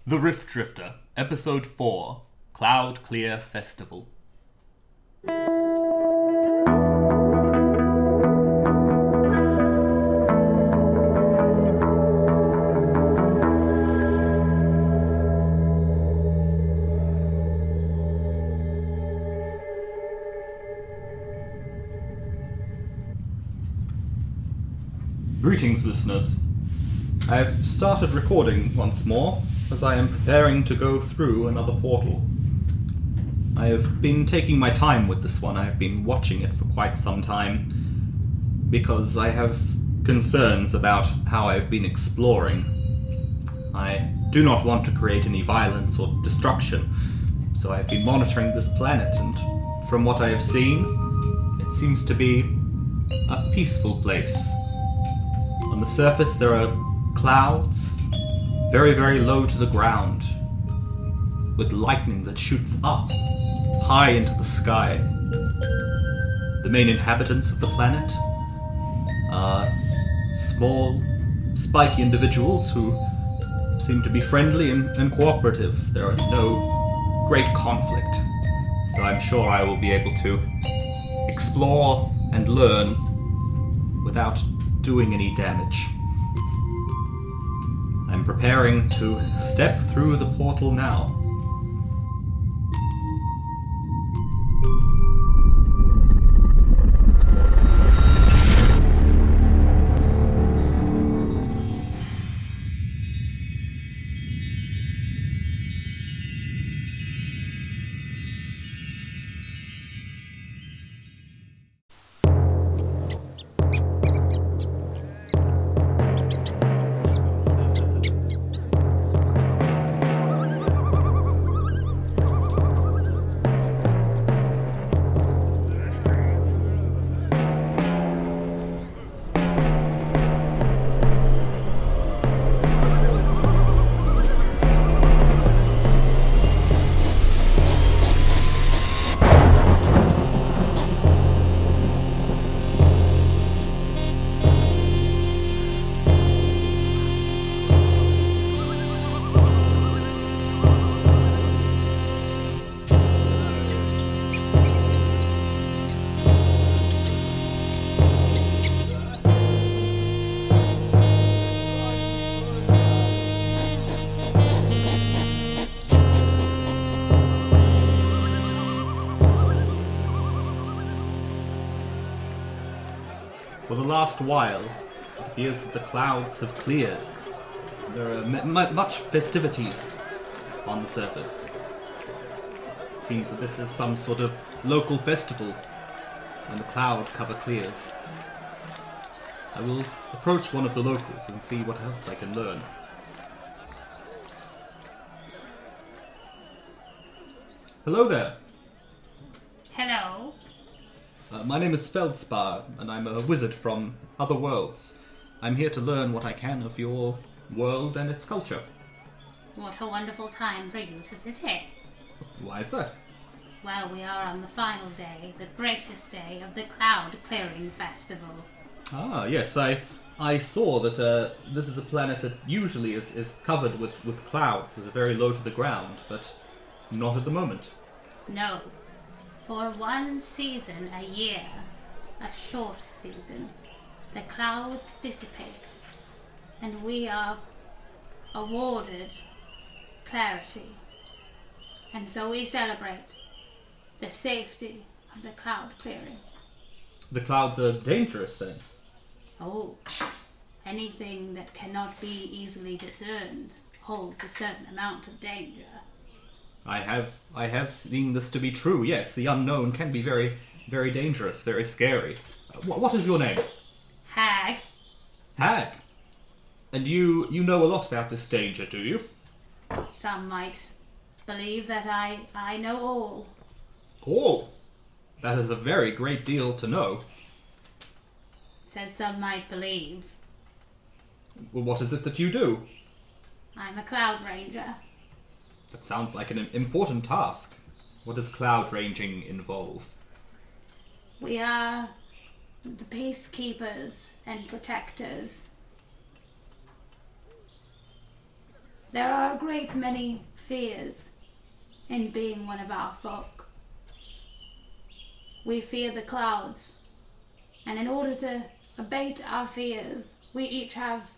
The Rift Drifter, Episode 4, Cloud Clear Festival. Greetings, listeners. I've started recording once more, as I am preparing to go through another portal. I have been taking my time with this one. I have been watching it for quite some time, because I have concerns about how I've been exploring. I do not want to create any violence or destruction, so I've been monitoring this planet, and from what I have seen, it seems to be a peaceful place. On the surface there are clouds, very, very low to the ground, with lightning that shoots up, high into the sky. The main inhabitants of the planet are small, spiky individuals who seem to be friendly and cooperative. There is no great conflict, so I'm sure I will be able to explore and learn without doing any damage. I'm preparing to step through the portal now. For the last while, it appears that the clouds have cleared. There are much festivities on the surface. It seems that this is some sort of local festival when the cloud cover clears. I will approach one of the locals and see what else I can learn. Hello there. Hello. My name is Feldspar, and I'm a wizard from other worlds. I'm here to learn what I can of your world and its culture. What a wonderful time for you to visit. Why is that? Well, we are on the final day, the greatest day of the Cloud Clearing Festival. Ah, yes, I saw that this is a planet that usually is covered with clouds that are very low to the ground, but not at the moment. No. For one season a year, a short season, the clouds dissipate, and we are awarded clarity. And so we celebrate the safety of the cloud clearing. The clouds are dangerous then? Oh, anything that cannot be easily discerned holds a certain amount of danger. I have seen this to be true, yes. The unknown can be very, very dangerous, very scary. What is your name? Hag. Hag. And you know a lot about this danger, do you? Some might believe that I know all. All? That is a very great deal to know. Said some might believe. Well, what is it that you do? I'm a cloud ranger. That sounds like an important task. What does cloud ranging involve? We are the peacekeepers and protectors. There are a great many fears in being one of our folk. We fear the clouds, and in order to abate our fears, we each have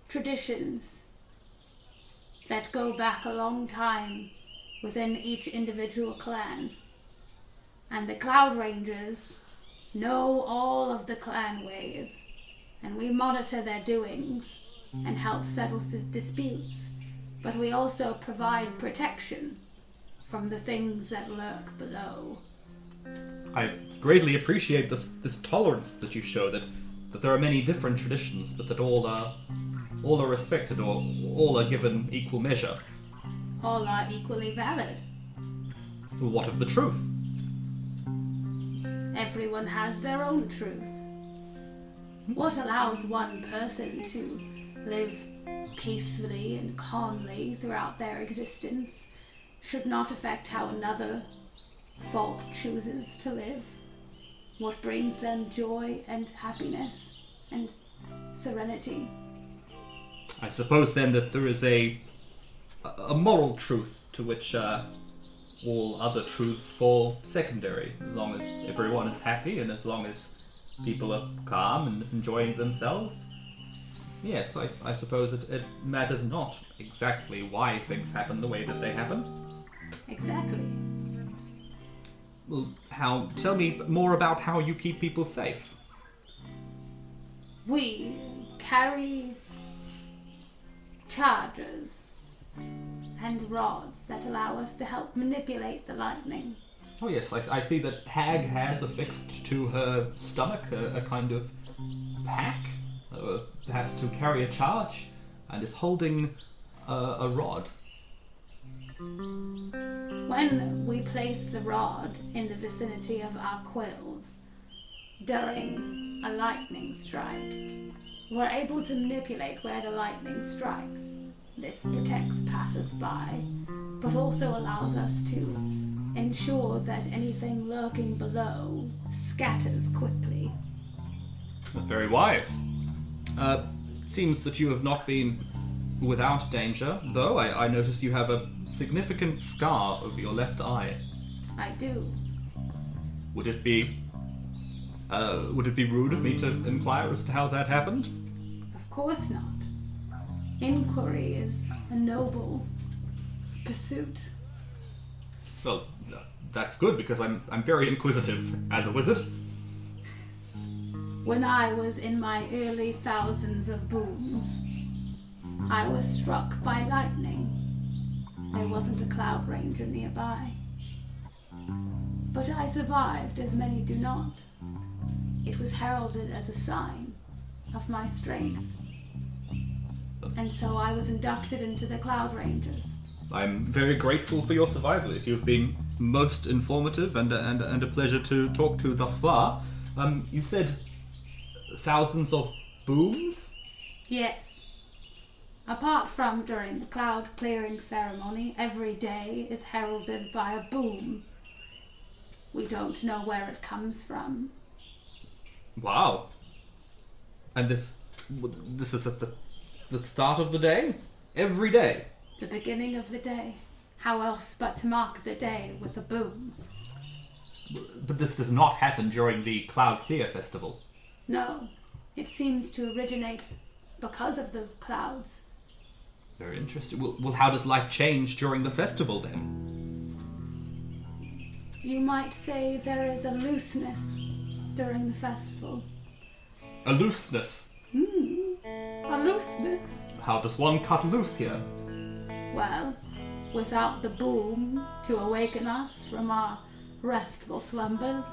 traditions that go back a long time within each individual clan. And the Cloud Rangers know all of the clan ways, and we monitor their doings and help settle disputes, but we also provide protection from the things that lurk below. I greatly appreciate this tolerance that you show, that there are many different traditions, but that all are respected, or all are given equal measure. All are equally valid. What of the truth? Everyone has their own truth. What allows one person to live peacefully and calmly throughout their existence should not affect how another folk chooses to live. What brings them joy and happiness and serenity. I suppose then that there is a moral truth to which all other truths fall secondary, as long as everyone is happy and as long as people are calm and enjoying themselves. Yes, I suppose it matters not exactly why things happen the way that they happen. Exactly. Well, tell me more about how you keep people safe. We carry chargers and rods that allow us to help manipulate the lightning. Oh yes, I see that Hag has affixed to her stomach a kind of pack, perhaps to carry a charge, and is holding a rod. When we place the rod in the vicinity of our quills during a lightning strike, we're able to manipulate where the lightning strikes. This protects passers-by, but also allows us to ensure that anything lurking below scatters quickly. Very wise. It seems that you have not been without danger, though. I notice you have a significant scar over your left eye. I do. Would it be rude of me to inquire as to how that happened? Of course not. Inquiry is a noble pursuit. Well, that's good, because I'm very inquisitive as a wizard. When I was in my early thousands of booms, I was struck by lightning. There wasn't a Cloud Ranger nearby. But I survived, as many do not. It was heralded as a sign of my strength. And so I was inducted into the Cloud Rangers. I'm very grateful for your survival. You've been most informative and a pleasure to talk to thus far. You said thousands of booms? Yes. Apart from during the cloud clearing ceremony, every day is heralded by a boom. We don't know where it comes from. Wow. And this is at the start of the day? Every day? The beginning of the day. How else but to mark the day with a boom? But this does not happen during the Cloud Clear Festival. No. It seems to originate because of the clouds. Very interesting. Well, how does life change during the festival then? You might say there is a looseness during the festival. A looseness? A looseness. How does one cut loose here? Well, without the boom to awaken us from our restful slumbers,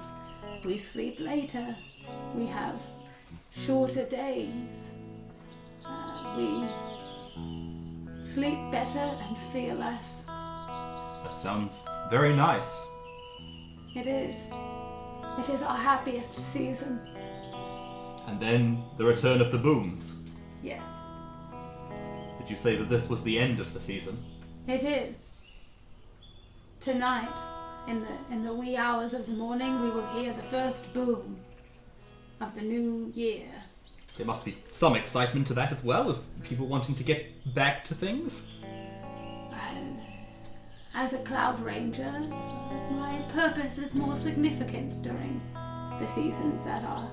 we sleep later. We have shorter days. We sleep better and fear less. That sounds very nice. It is. It is our happiest season. And then the return of the booms. Yes. Did you say that this was the end of the season? It is. Tonight, in the wee hours of the morning, we will hear the first boom of the new year. There must be some excitement to that as well, of people wanting to get back to things. As a Cloud Ranger, my purpose is more significant during the seasons that are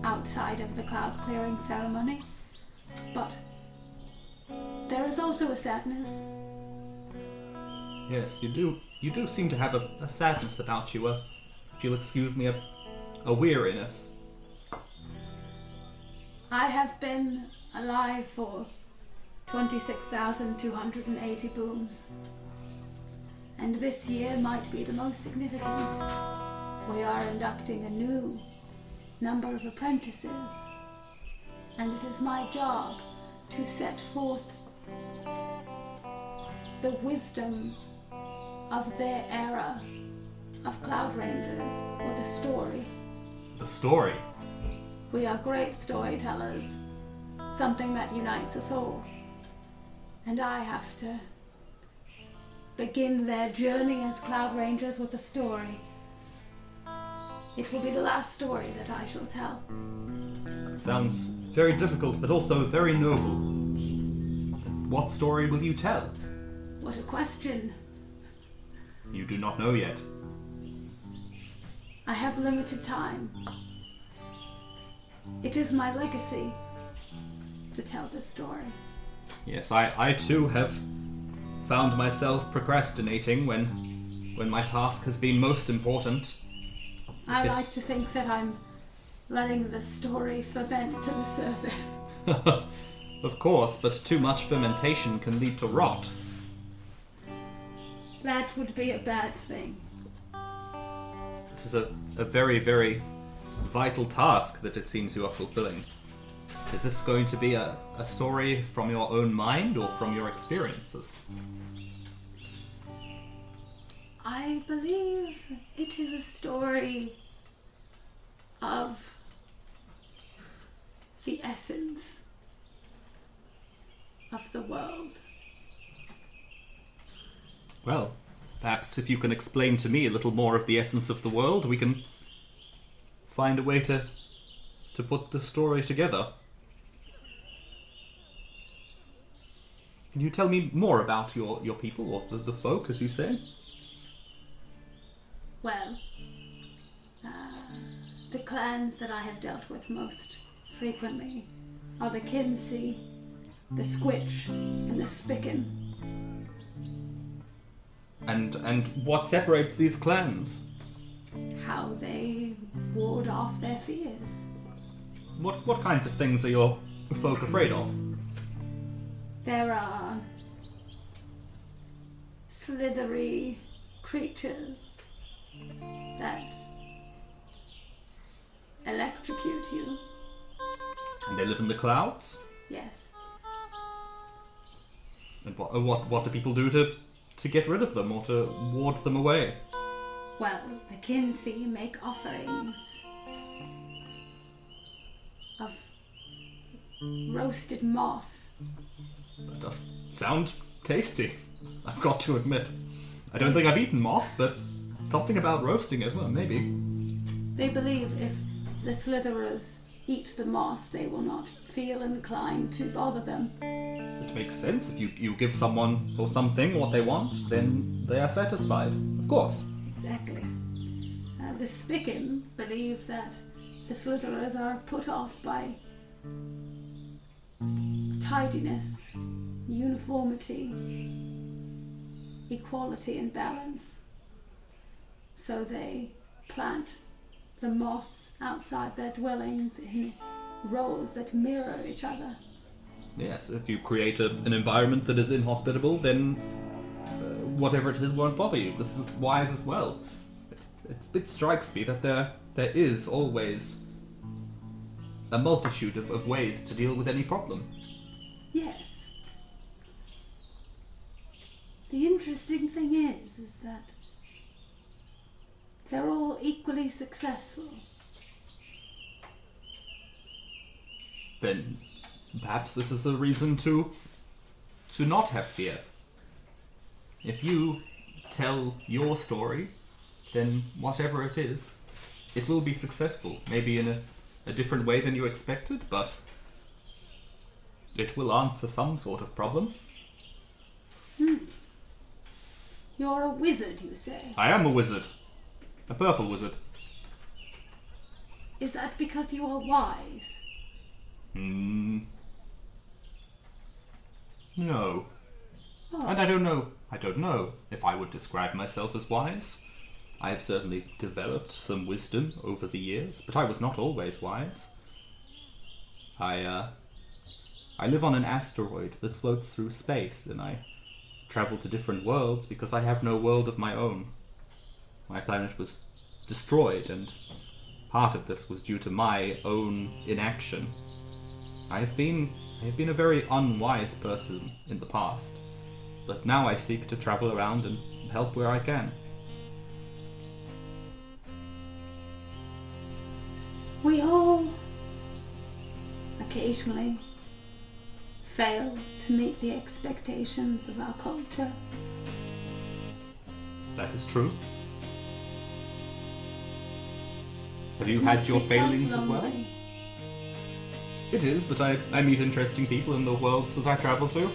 outside of the cloud clearing ceremony. But there is also a sadness. Yes, you do seem to have a sadness about you, if you'll excuse me, a weariness. I have been alive for 26,280 booms. And this year might be the most significant. We are inducting a new number of apprentices. And it is my job to set forth the wisdom of their era of Cloud Rangers with a story. The story? We are great storytellers, something that unites us all. And I have to begin their journey as Cloud Rangers with a story. It will be the last story that I shall tell. It sounds very difficult, but also very noble. What story will you tell? What a question. You do not know yet. I have limited time. It is my legacy to tell this story. Yes, I too have found myself procrastinating when my task has been most important. I like to think that I'm letting the story ferment to the surface. Of course, but too much fermentation can lead to rot. That would be a bad thing. This is a very, very vital task that it seems you are fulfilling. Is this going to be a story from your own mind or from your experiences? I believe it is a story of the essence of the world. Well, perhaps if you can explain to me a little more of the essence of the world, we can find a way to put the story together. Can you tell me more about your people, or the folk, as you say? Well, the clans that I have dealt with most frequently are the Kinsey, the Squitch, and the Spicken. And what separates these clans? How they ward off their fears. What kinds of things are your folk afraid of? There are slithery creatures that electrocute you. And they live in the clouds? Yes. And what do people do to get rid of them or to ward them away? Well, the Kinsey make offerings of roasted moss. That does sound tasty, I've got to admit. I don't think I've eaten moss, but something about roasting it, well, maybe. They believe if the Slitherers eat the moss, they will not feel inclined to bother them. It makes sense. If you give someone or something what they want, then they are satisfied. Of course. Exactly. The Spicken believe that the Slitherers are put off by tidiness, uniformity, equality and balance. So they plant the moss outside their dwellings in rows that mirror each other. Yes, if you create an environment that is inhospitable, then whatever it is won't bother you. This is wise as well. It strikes me that there is always a multitude of ways to deal with any problem. Yes. The interesting thing is that they're all equally successful. Then perhaps this is a reason to not have fear. If you tell your story, then whatever it is, it will be successful. Maybe in a different way than you expected, but It will answer some sort of problem. You're a wizard, you say? I am a wizard. A purple wizard. Is that because you are wise? No. Oh. And I don't know if I would describe myself as wise. I have certainly developed some wisdom over the years, but I was not always wise. I live on an asteroid that floats through space, and I travel to different worlds because I have no world of my own. My planet was destroyed, and part of this was due to my own inaction. I have been a very unwise person in the past, but now I seek to travel around and help where I can. We all occasionally fail to meet the expectations of our culture. That is true. Have you It had must your be quite failings as well? lonely. It is, but I meet interesting people in the worlds that I travel to.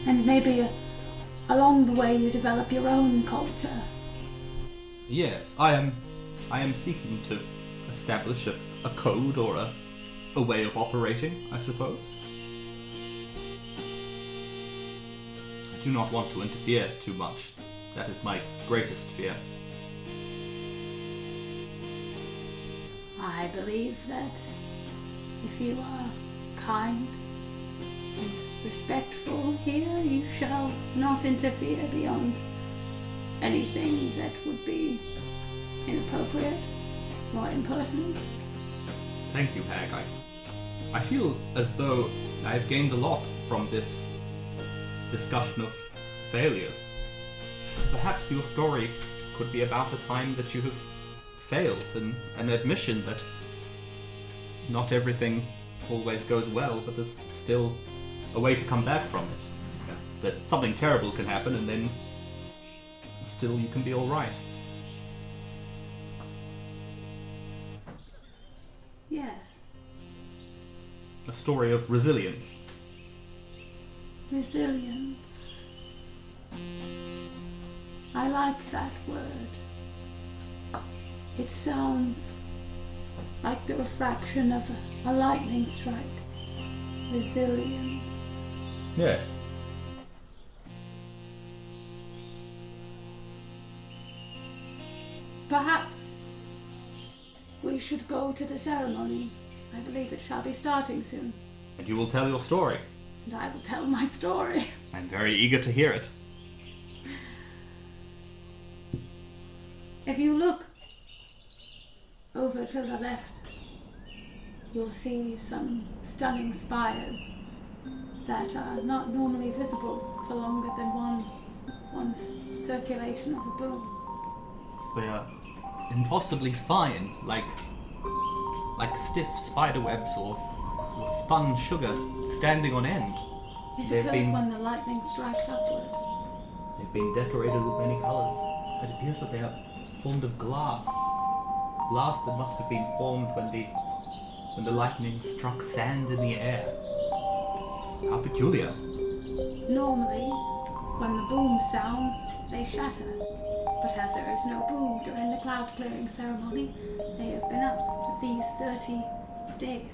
And maybe along the way you develop your own culture. Yes, I am seeking to establish a code or a way of operating, I suppose. I do not want to interfere too much. That is my greatest fear. I believe that if you are kind and respectful here, you shall not interfere beyond anything that would be inappropriate or impersonal. Thank you, Hag. I feel as though I've gained a lot from this discussion of failures. Perhaps your story could be about a time that you have failed, and an admission that not everything always goes well, but there's still a way to come back from it. That something terrible can happen, and then still you can be alright. Yes. A story of resilience. Resilience. I like that word. It sounds like the refraction of a lightning strike. Resilience. Yes. Perhaps we should go to the ceremony. I believe it shall be starting soon. And you will tell your story. And I will tell my story. I'm very eager to hear it. If you look over to the left, you'll see some stunning spires that are not normally visible for longer than one circulation of a boom. They are impossibly fine, like stiff spider webs or spun sugar standing on end. It They've occurs been- when the lightning strikes upward. They've been decorated with many colours. It appears that they are formed of glass. Glass that must have been formed when the lightning struck sand in the air. How peculiar. Normally, when the boom sounds, they shatter. But as there is no boom during the cloud clearing ceremony, they have been up for these 30 days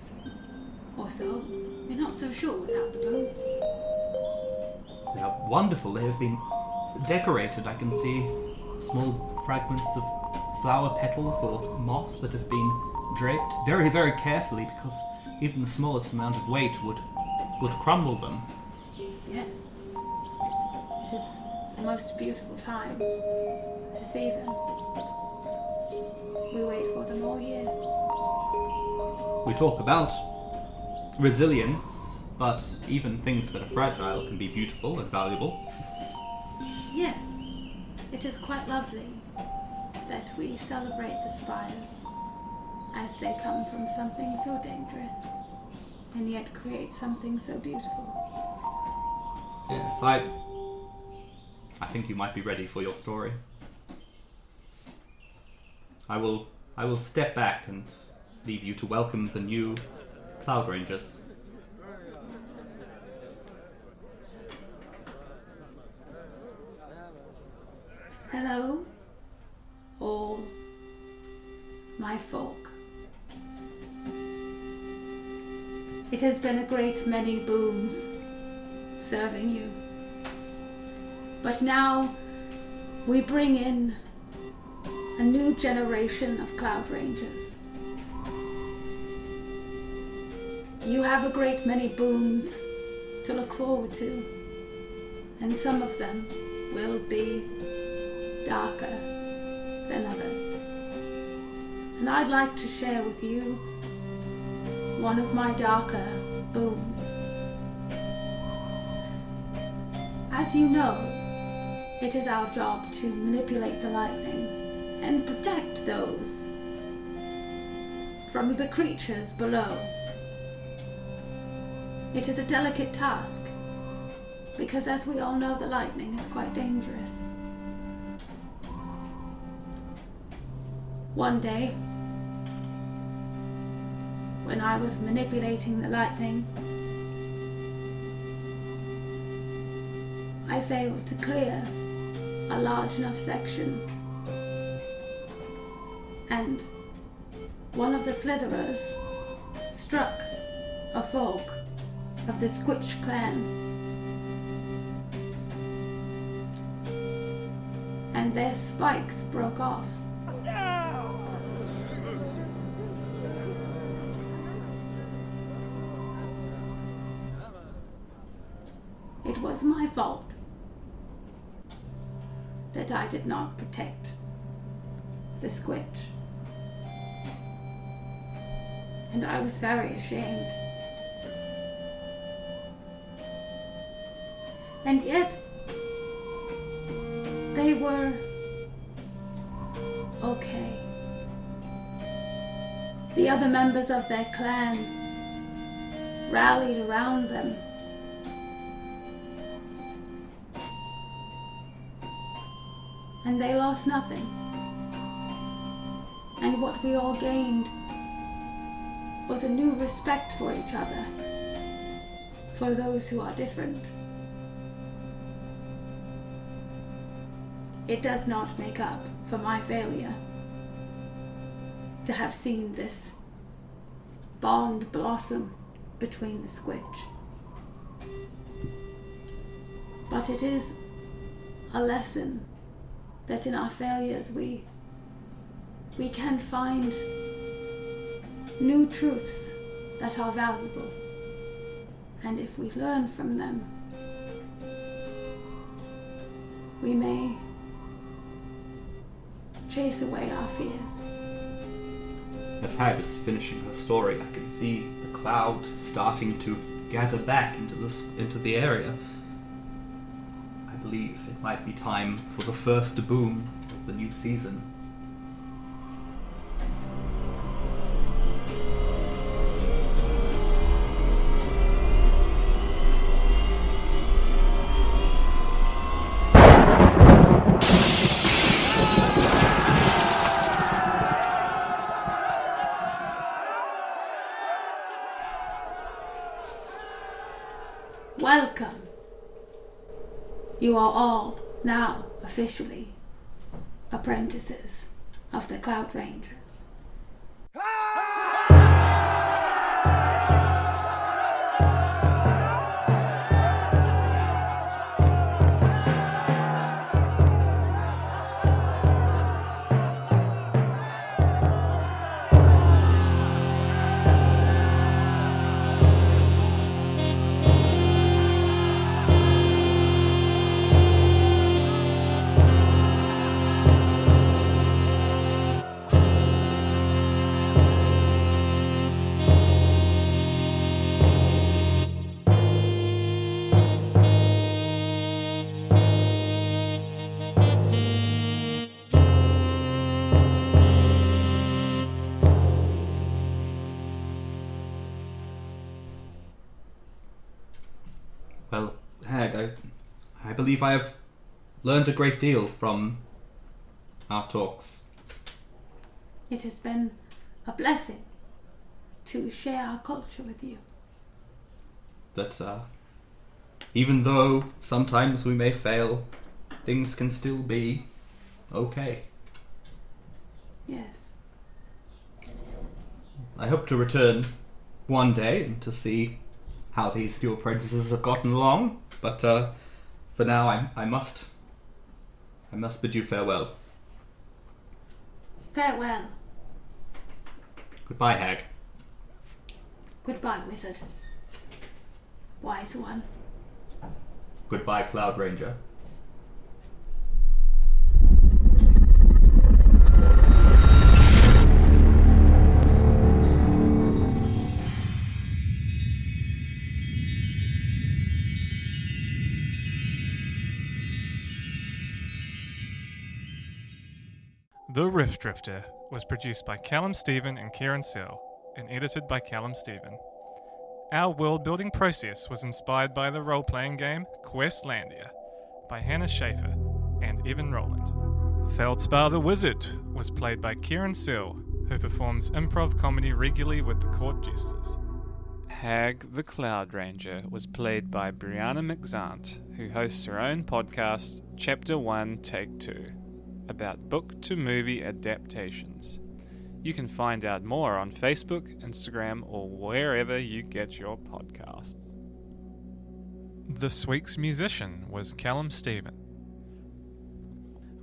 or so. We're not so sure without the boom. They are wonderful. They have been decorated. I can see small fragments of flower petals or moss that have been draped very, very carefully, because even the smallest amount of weight would crumble them. Yes. It is the most beautiful time to see them. We wait for them all year. We talk about resilience, but even things that are fragile can be beautiful and valuable. Yes. It is quite lovely that we celebrate the spires as they come from something so dangerous and yet create something so beautiful. Yes, I think you might be ready for your story. I will step back and leave you to welcome the new Cloud Rangers. my folk. It has been a great many booms serving you. But now we bring in a new generation of Cloud Rangers. You have a great many booms to look forward to, and some of them will be darker than others. And I'd like to share with you one of my darker booms. As you know, it is our job to manipulate the lightning and protect those from the creatures below. It is a delicate task, because as we all know, the lightning is quite dangerous. One day, when I was manipulating the lightning, I failed to clear a large enough section, and one of the slitherers struck a folk of the Squitch clan, and their spikes broke off. It was my fault that I did not protect the Squitch, and I was very ashamed. And yet, they were okay. The other members of their clan rallied around them. And they lost nothing. And what we all gained was a new respect for each other, for those who are different. It does not make up for my failure to have seen this bond blossom between the Squitch. But it is a lesson that in our failures we can find new truths that are valuable, and if we learn from them, we may chase away our fears. As Hag is finishing her story, I can see the cloud starting to gather back into the area. I believe it might be time for the first boom of the new season. Welcome. You are all now officially apprentices of the Cloud Rangers. Well, Hag, I believe I have learned a great deal from our talks. It has been a blessing to share our culture with you. That even though sometimes we may fail, things can still be okay. Yes. I hope to return one day and to see how these two apprentices have gotten along. But for now, I must bid you farewell. Farewell. Goodbye, hag. Goodbye, wizard. Wise one. Goodbye, Cloud Ranger. The Rift Drifter was produced by Callum Stephen and Kieran Searle and edited by Callum Stephen. Our world-building process was inspired by the role-playing game Questlandia by Hannah Schaefer and Evan Rowland. Feldspar the Wizard was played by Kieran Searle, who performs improv comedy regularly with the court jesters. Hag the Cloud Ranger was played by Briana McZant, who hosts her own podcast, Chapter 1, Take 2, about book-to-movie adaptations. You can find out more on Facebook, Instagram, or wherever you get your podcasts. This week's musician was Callum Stephen.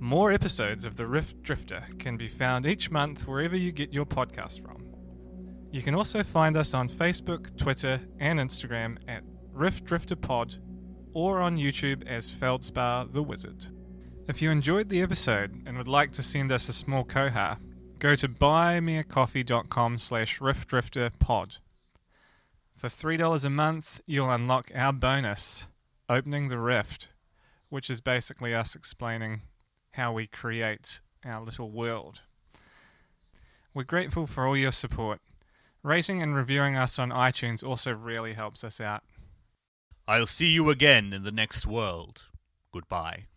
More episodes of The Rift Drifter can be found each month wherever you get your podcast from. You can also find us on Facebook, Twitter, and Instagram at Rift Drifter Pod, or on YouTube as Feldspar the Wizard. If you enjoyed the episode and would like to send us a small koha, go to buymeacoffee.com/riftdrifterpod. For $3 a month, you'll unlock our bonus, Opening the Rift, which is basically us explaining how we create our little world. We're grateful for all your support. Rating and reviewing us on iTunes also really helps us out. I'll see you again in the next world. Goodbye.